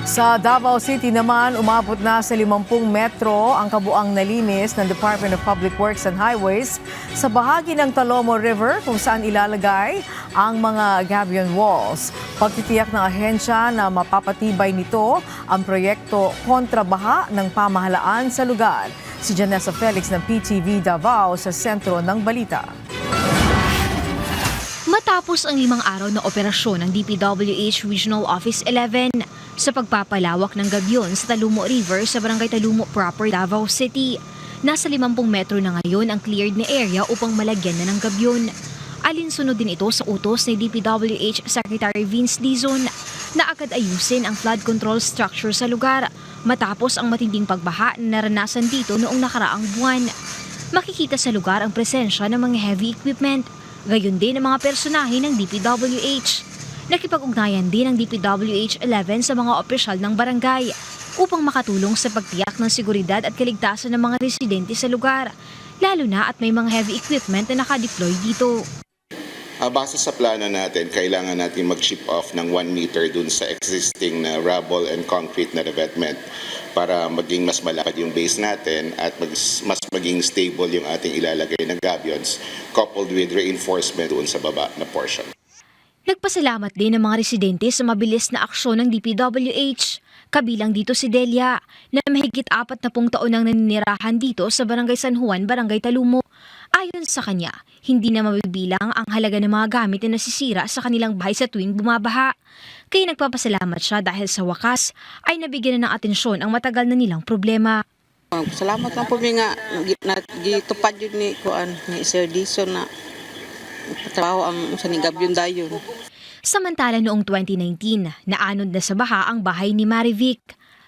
Sa Davao City naman, umabot na sa 50 metro ang kabuang nalinis ng Department of Public Works and Highways sa bahagi ng Talomo River kung saan ilalagay ang mga gabion walls. Pagtitiyak ng ahensya na mapapatibay nito ang proyekto kontrabaha ng pamahalaan sa lugar. Si Janessa Felix ng PTV Davao sa sentro ng balita. Matapos ang 5 araw na operasyon ng DPWH Regional Office 11 sa pagpapalawak ng gabyon sa Talomo River sa Barangay Talomo proper, Davao City, nasa 50 metro na ngayon ang cleared na area upang malagyan na ng gabyon. Alinsunod din ito sa utos ni DPWH Secretary Vince Dizon na agad ayusin ang flood control structure sa lugar matapos ang matinding pagbaha na naranasan dito noong nakaraang buwan. Makikita sa lugar ang presensya ng mga heavy equipment, gayon din ang mga personahe ng DPWH. Nakipag-ugnayan din ang DPWH 11 sa mga opisyal ng barangay upang makatulong sa pagtiyak ng seguridad at kaligtasan ng mga residente sa lugar, lalo na at may mga heavy equipment na nakadeploy dito. Base sa plano natin, kailangan natin mag-chip off ng 1 meter dun sa existing na rubble and concrete na revetment para maging mas malakad yung base natin at mas maging stable yung ating ilalagay na gabions coupled with reinforcement dun sa baba na portion. Nagpasalamat din ang mga residente sa mabilis na aksyon ng DPWH. Kabilang dito si Delia na mahigit 40 taon nang naninirahan dito sa Barangay San Juan, Barangay Talomo. Ayon sa kanya, hindi na mabibilang ang halaga ng mga gamit na nasisira sa kanilang bahay sa tuwing bumabaha. Kaya nagpapasalamat siya dahil sa wakas ay nabigyan na ng atensyon ang matagal na nilang problema. Salamat lang po nga gitupad yun ni Sir Dizon na trabaho ang sanigabyon dayon. Samantala noong 2019, naanod na sa baha ang bahay ni Marivic.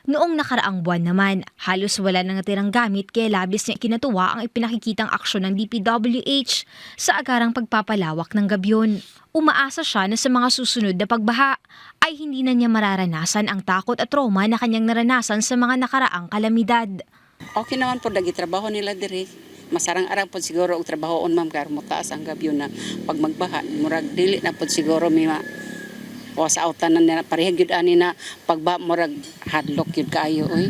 Noong nakaraang buwan naman, halos wala nang natirang gamit kaya labis niya kinatuwa ang ipinakikitang aksyon ng DPWH sa agarang pagpapalawak ng gabyon. Umaasa siya na sa mga susunod na pagbaha ay hindi na niya mararanasan ang takot at trauma na kanyang naranasan sa mga nakaraang kalamidad. Okay naman po, trabaho nila diri. Masarang arang po siguro og trabahoon ma'am kay mutaas ang gabyon na pag magbaha murag dili na po siguro may sa outan na parehag yun ani na pagba murag hadlock yun kaayo oy.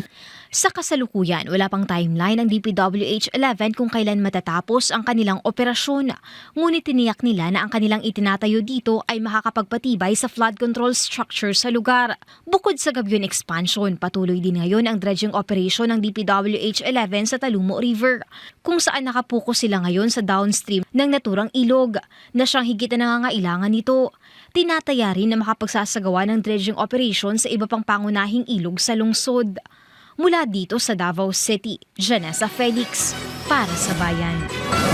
Sa kasalukuyan, wala pang timeline ang DPWH 11 kung kailan matatapos ang kanilang operasyon. Ngunit tiniyak nila na ang kanilang itinatayo dito ay makakapagpatibay sa flood control structure sa lugar. Bukod sa gabyon expansion, patuloy din ngayon ang dredging operation ng DPWH 11 sa Talomo River, kung saan nakapuko sila ngayon sa downstream ng naturang ilog na siyang higit na nangangailangan nito. Tinataya rin na makapagsasagawa ng dredging operation sa iba pang pangunahing ilog sa lungsod. Mula dito sa Davao City, Janessa Felix para sa Bayan.